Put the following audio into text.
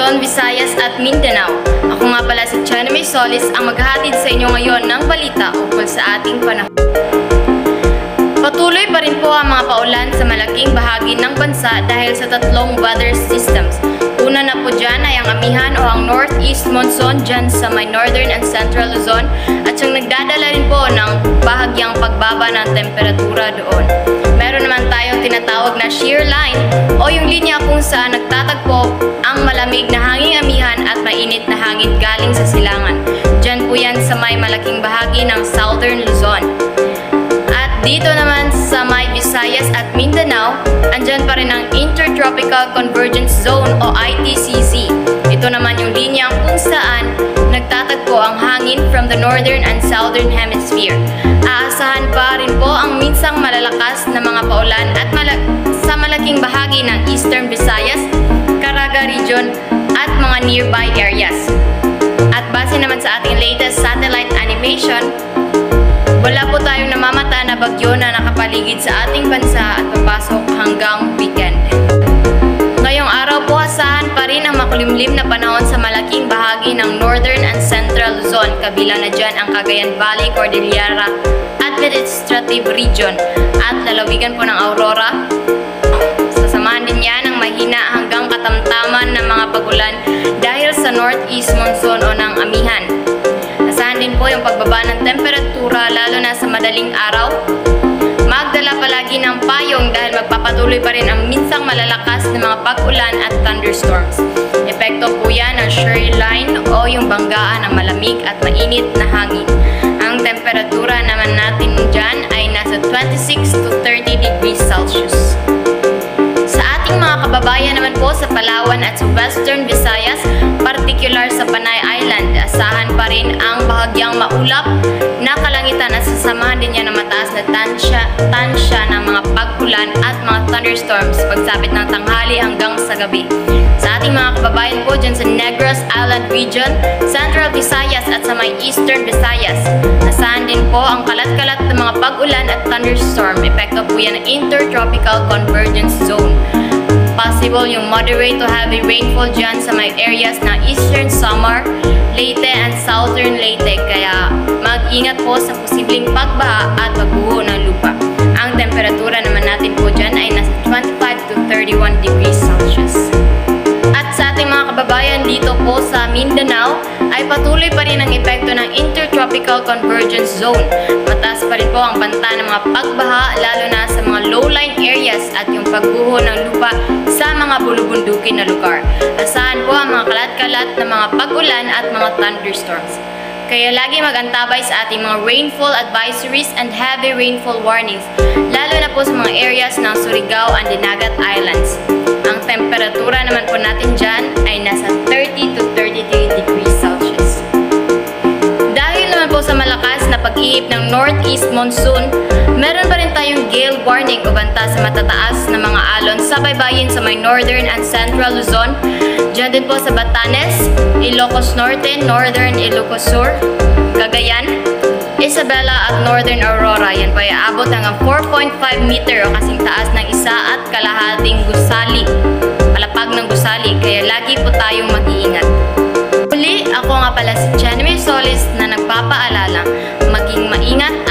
Luzon, Visayas at Mindanao. Ako nga pala si Chana May Solis ang maghahatid sa inyo ngayon ng balita ukol sa ating panahon. Patuloy pa rin po ang mga paulan sa malaking bahagi ng bansa dahil sa tatlong weather systems. Una na po dyan ay ang amihan o ang northeast monsoon dyan sa may northern and central Luzon at siyang nagdadala rin po ng bahagyang pagbaba ng temperatura doon. Meron naman tayong tinatawag na shear line o yung linya kung saan nagtatagpo ang malamig na hanging amihan at mainit na hangin galing sa silangan. Dyan po yan sa may malaking bahagi ng southern Luzon. At dito naman sa may Visayas at Mindanao, andyan pa rin ang Intertropical Convergence Zone o ITCZ. Ito naman yung linya kung saan nagtatagpo ang hangin from the northern and southern hemisphere. Aasahan pa rin po ang minsang malalakas na mga paulan at sa malaking bahagi ng Eastern Visayas, Caraga Region at mga nearby areas. At base naman sa ating latest satellite animation, wala po tayong namamata na bagyo na nakapaligid sa ating bansa at papasok hanggang weekend. Ngayong araw po asahan pa rin ang makulimlim na panahon sa malaking bahagi ng Northern and Central Luzon, kabilang na dyan ang Cagayan Valley, Cordillera, Administrative Region at lalawigan po ng Aurora. Sasamahan din yan ang mahina hanggang katamtaman ng mga pagulan dahil sa northeast monsoon o ng amihan. Asahan din po yung pagbaba ng temperatura lalo na sa madaling araw. Magdala palagi ng payong dahil magpapatuloy pa rin ang minsang malalakas na mga pag-ulan at thunderstorms. Epekto po yan ng shear line o yung banggaan ng malamig at mainit na hangin. Ang temperatura naman natin dyan ay nasa 26 to 30 degrees Celsius. Sa ating mga kababayan naman po sa Palawan at sa Western Visayas, particular sa Panay Island, asahan pa rin ang bahagyang maulap na kalangitan at sasamahan din niya ng mataas na tansya ng mga pag-ulan at mga thunderstorms pagsapit ng tanghali hanggang sa gabi. Sa ating mga kababayan po dyan sa Negros Island Region, Central Visayas at sa may Eastern Visayas, asahan din po ang kalat-kalat ng mga pag-ulan at thunderstorm. Epekto po yan ng Intertropical Convergence Zone. Possible yung moderate to heavy rainfall dyan sa may areas ng Eastern Samar, Leyte and Southern Leyte. Kaya mag-ingat po sa posibleng pagbaha at pagbuho ng lupa. Ang temperatura naman natin po dyan ay nasa 25 to 31 degrees Celsius. At sa ating mga kababayan dito po sa Mindanao, ay patuloy pa rin ang epekto ng Intertropical Convergence Zone. Mataas pa rin po ang banta ng mga pagbaha lalo na sa mga low-lying areas at yung pagbuho ng lupa sa mga bulubundukin na lugar. Asahan po ang mga kalat-kalat na mga pag-ulan at mga thunderstorms. Kaya lagi mag-antabay sa ating mga rainfall advisories and heavy rainfall warnings, lalo na po sa mga areas ng Surigao and Dinagat Islands. Ang temperatura naman po natin dyan ay nasa 30 to 33 degrees Celsius. Dahil naman po sa malakas na pag-ihip ng northeast monsoon, meron pa rin tayong gale warning o banta sa matataas na mga alon sa baybayin sa may northern and central Luzon. Diyan din po sa Batanes, Ilocos Norte, Northern Ilocos Sur, Cagayan, Isabela at Northern Aurora. Yan po ay aabot hanggang 4.5 meter o kasing taas ng 1.5 gusali, palapag ng gusali. Kaya lagi po tayong mag-iingat. Muli, ako nga pala si Chana May Solis na nagpapaalala, maging maingat